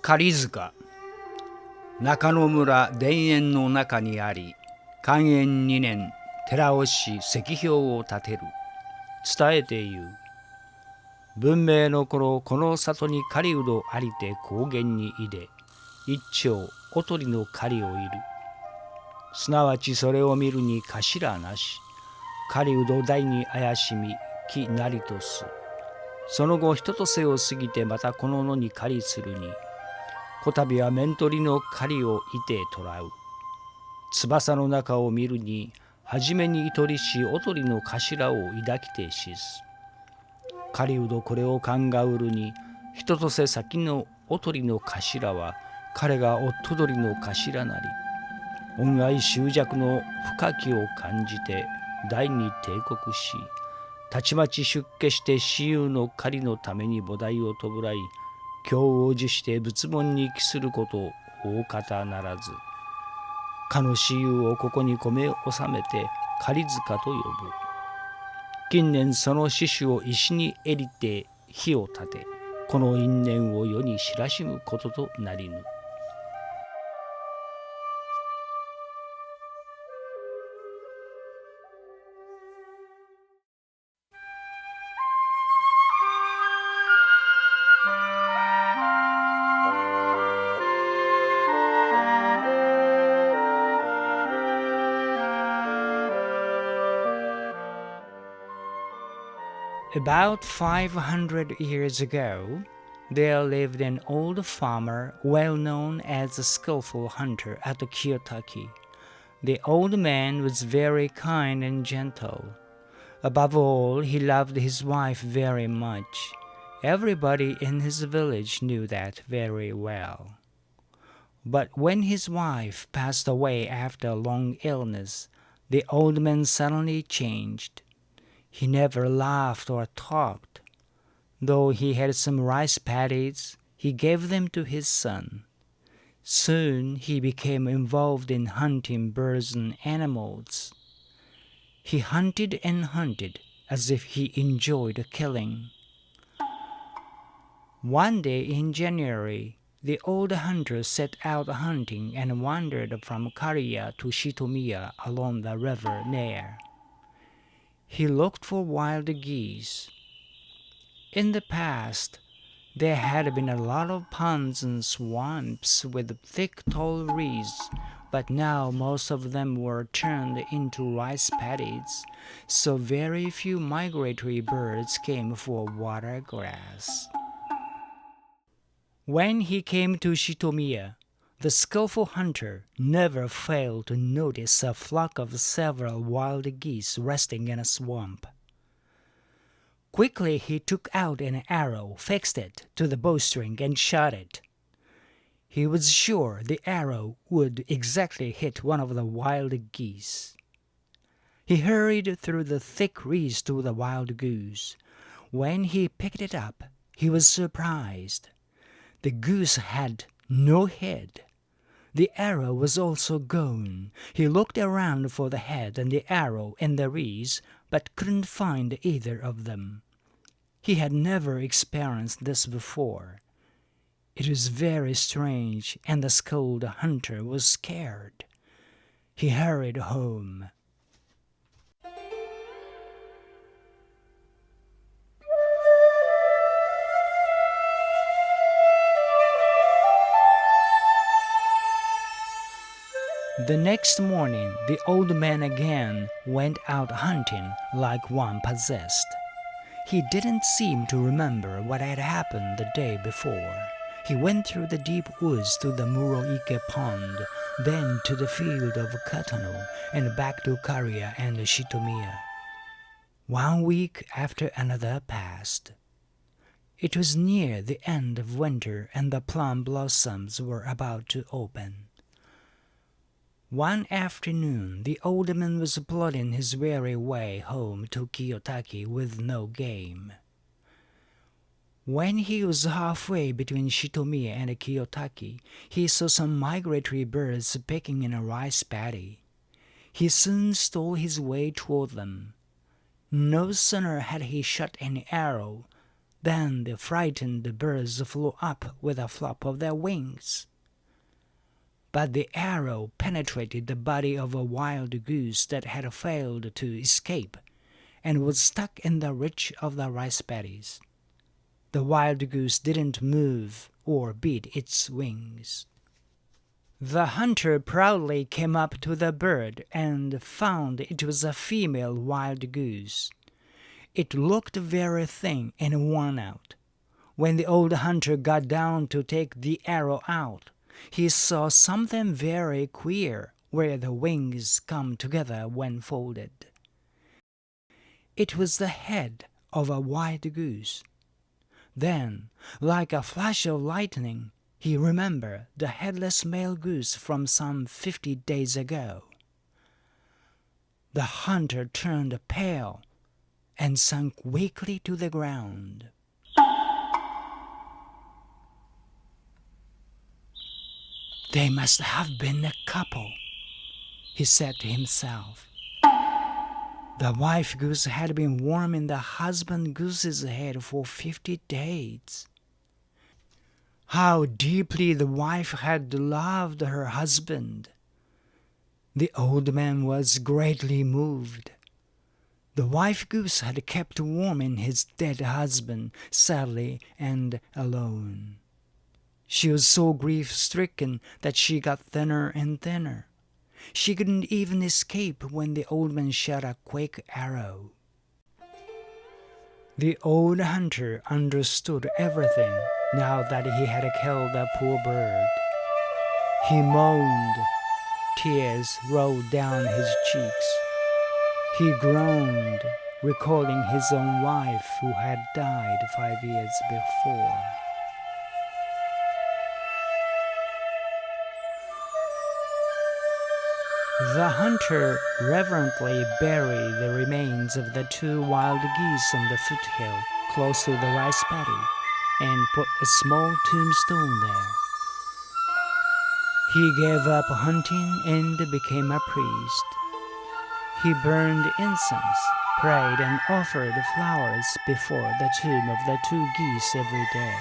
狩塚、中野村田園の中にあり、寛延2年寺尾氏石標を建てる。伝えて言う。文明の頃、この里に狩人ありて高原にいで、一丁おとりの狩りをいる。すなわちそれを見るに頭なし、狩人大に怪しみ、木なりとす。その後人とせを過ぎてまたこの野に狩りするに、こたびは面取りの狩りをいて捕らう。翼の中を見るに、はじめに糸りしおとりの頭を抱きてしす。狩人これを鑑うるに、人とせ先のおとりの頭は、彼が夫取りの頭なり。恩愛執着の深きを感じて、大に帝国し、たちまち出家して私有の狩りのために菩提を弔い、教を受して仏門に帰すること大方ならず、かの私有をここに込め収めて狩塚と呼ぶ。近年その志主を石にえりて火を立て、この因縁を世に知らしむこととなりぬ。About 500 years ago, there lived an old farmer well known as a skillful hunter at Kiyotaki. The old man was very kind and gentle. Above all, he loved his wife very much. Everybody in his village knew that very well. But when his wife passed away after a long illness, the old man suddenly changed.He never laughed or talked. Though he had some rice paddies, he gave them to his son. Soon he became involved in hunting birds and animals. He hunted and hunted as if he enjoyed killing. One day in January, the old hunter set out hunting and wandered from Kariya to Shitonmiya along the river near.He looked for wild geese. In the past, there had been a lot of ponds and swamps with thick tall reeds, but now most of them were turned into rice paddies, so very few migratory birds came for water grass. When he came to Shitonmiya,The skillful hunter never failed to notice a flock of several wild geese resting in a swamp. Quickly he took out an arrow, fixed it to the bowstring, and shot it. He was sure the arrow would exactly hit one of the wild geese. He hurried through the thick reeds to the wild goose. When he picked it up, he was surprised. The goose had no head.The arrow was also gone. He looked around for the head and the arrow in the reeds, but couldn't find either of them. He had never experienced this before. It was very strange, and the skilled hunter was scared. He hurried home.The next morning, the old man again went out hunting like one possessed. He didn't seem to remember what had happened the day before. He went through the deep woods to the Muroike pond, then to the field of Katano, and back to Kariya and Shitonmiya. 1 week after another passed. It was near the end of winter, and the plum blossoms were about to open.One afternoon, the old man was plodding his weary way home to Kiyotaki with no game. When he was halfway between Shitonmiya and Kiyotaki, he saw some migratory birds picking in a rice paddy. He soon stole his way toward them. No sooner had he shot an arrow Then the frightened birds flew up with a flap of their wings. But the arrow penetrated the body of a wild goose that had failed to escape and was stuck in the ridge of the rice paddies. The wild goose didn't move or beat its wings. The hunter proudly came up to the bird and found it was a female wild goose. It looked very thin and worn out. When the old hunter got down to take the arrow out, he saw something very queer where the wings come together when folded. It was the head of a wild goose. Then, like a flash of lightning, he remembered the headless male goose from some 50 days ago. The hunter turned pale and sank weakly to the ground. They must have been a couple, he said to himself. The wife goose had been warming the husband goose's head for 50 days. How deeply the wife had loved her husband. The old man was greatly moved. The wife goose had kept warming his dead husband sadly and alone. She was so grief-stricken that she got thinner and thinner. She couldn't even escape when the old man shot a quick arrow. The old hunter understood everything now that he had killed the poor bird. He moaned. Tears rolled down his cheeks. He groaned, recalling his own wife who had died 5 years before. The hunter reverently buried the remains of the 2 wild geese on the foothill close to the rice paddy and put a small tombstone there. He gave up hunting and became a priest. He burned incense, prayed, and offered flowers before the tomb of the 2 geese every day.